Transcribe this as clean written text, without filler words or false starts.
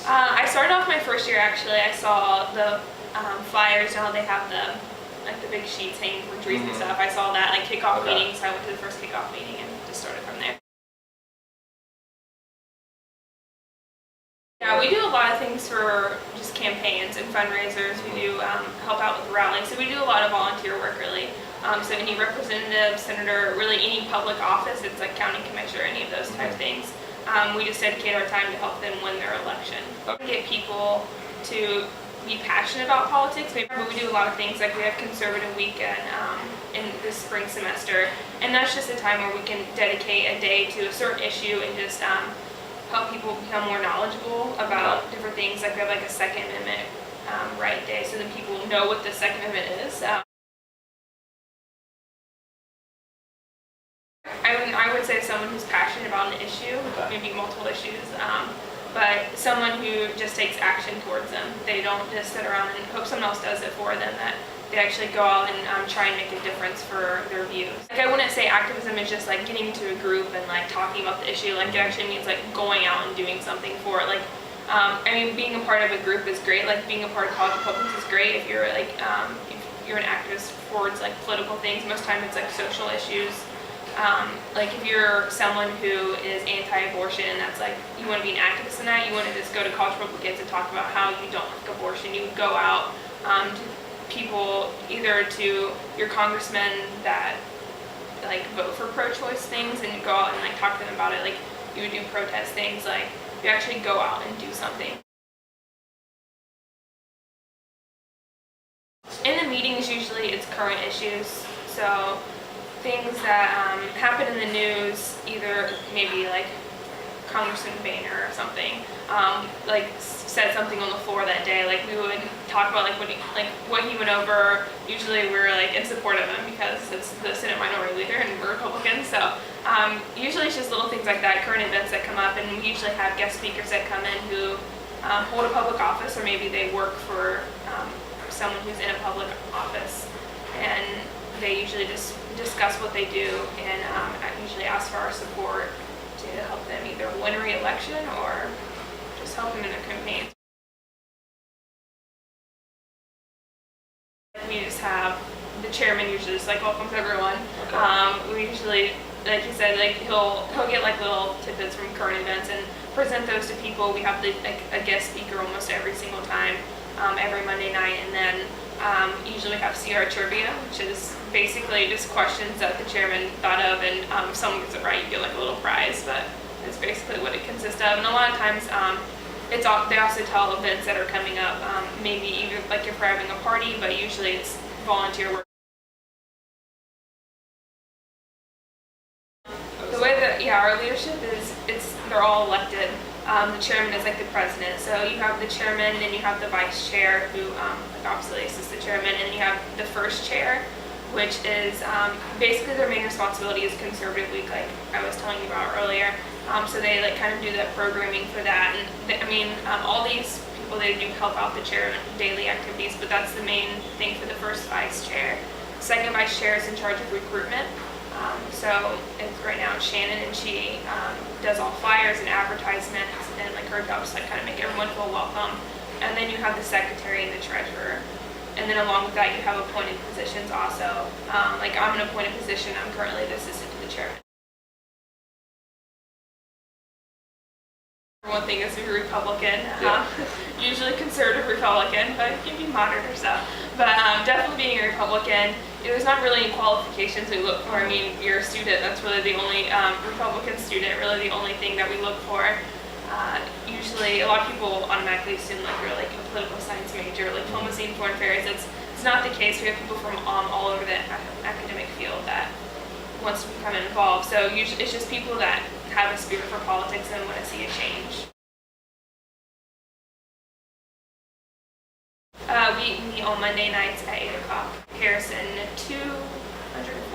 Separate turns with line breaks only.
I started off my first year actually. I saw the flyers, now they have the big sheets hanging from trees and stuff. I saw that kickoff meeting, so I went to the first kickoff meeting and just started from there. Yeah, we do a lot of things for just campaigns and fundraisers. We do help out with rallies, so we do a lot of volunteer work really. So any representative, senator, really any public office, it's like county commissioner, any of those type of things. We just dedicate our time to help them win their election. Get people to be passionate about politics. But we do a lot of things, like we have conservative weekend in the spring semester, and that's just a time where we can dedicate a day to a certain issue and just help people become more knowledgeable about different things. Like we have a Second Amendment right day, so then people know what the Second Amendment is. I would say someone who's passionate about an issue, maybe multiple issues, but someone who just takes action towards them. They don't just sit around and hope someone else does it for them, that they actually go out and try and make a difference for their views. I wouldn't say activism is just getting into a group and talking about the issue. It actually means going out and doing something for it. I mean, being a part of a group is great. Being a part of College Republicans is great if you're if you're an activist towards political things. Most time it's social issues. If you're someone who is anti-abortion and that's you want to be an activist in that, you want to just go to College Republicans and talk about how you don't like abortion. You would go out to people, either to your congressmen that vote for pro-choice things, and go out and talk to them about it. You would do protest things. You actually go out and do something. In the meetings, usually it's current issues, so things that happen in the news, either maybe Congressman Boehner or something, said something on the floor that day. We would talk about what he went over. Usually we're in support of him because it's the Senate Minority Leader and we're Republicans. So usually it's just little things like that, current events that come up, and we usually have guest speakers that come in who hold a public office, or maybe they work for someone who's in a public office, and they usually just discuss what they do and usually ask for our support to help them either win re-election or just help them in their campaigns. We just have the chairman usually just welcomes everyone. We usually, like you said, he'll get little tidbits from current events and present those to people. We have a guest speaker almost every single time, every Monday night, and then usually we have CR trivia, which is basically just questions that the chairman thought of, and if someone gets it right, you get a little prize, but it's basically what it consists of. And a lot of times they also tell events that are coming up, maybe even if we're having a party, but usually it's volunteer work. The way that our leadership is, they're all elected. The chairman is the president, so you have the chairman, then you have the vice chair, who obviously assists the chairman, and then you have the first chair, which is basically their main responsibility is conservative week, like I was telling you about earlier. So they kind of do that programming for that, and all these people, they do help out the chair in daily activities, but that's the main thing for the first vice chair. Second vice chair is in charge of recruitment. So it's right now Shannon, and she does all flyers and advertisements, and her job is kind of make everyone feel welcome. And then you have the secretary and the treasurer. And then along with that, you have appointed positions also. I'm an appointed position. I'm currently the assistant to the chairman. One thing is to be Republican, usually conservative Republican, but it can be moderate or so. But definitely being a Republican, there's not really any qualifications we look for. You're a student, that's really the only, Republican student, really the only thing that we look for. Usually, a lot of people automatically assume you're a political science major, diplomacy and foreign affairs. It's not the case. We have people from all over the academic field that wants to become involved. So usually, it's just people that have a spirit for politics and want to see a change. We meet on Monday nights at 8 o'clock. Harrison 200.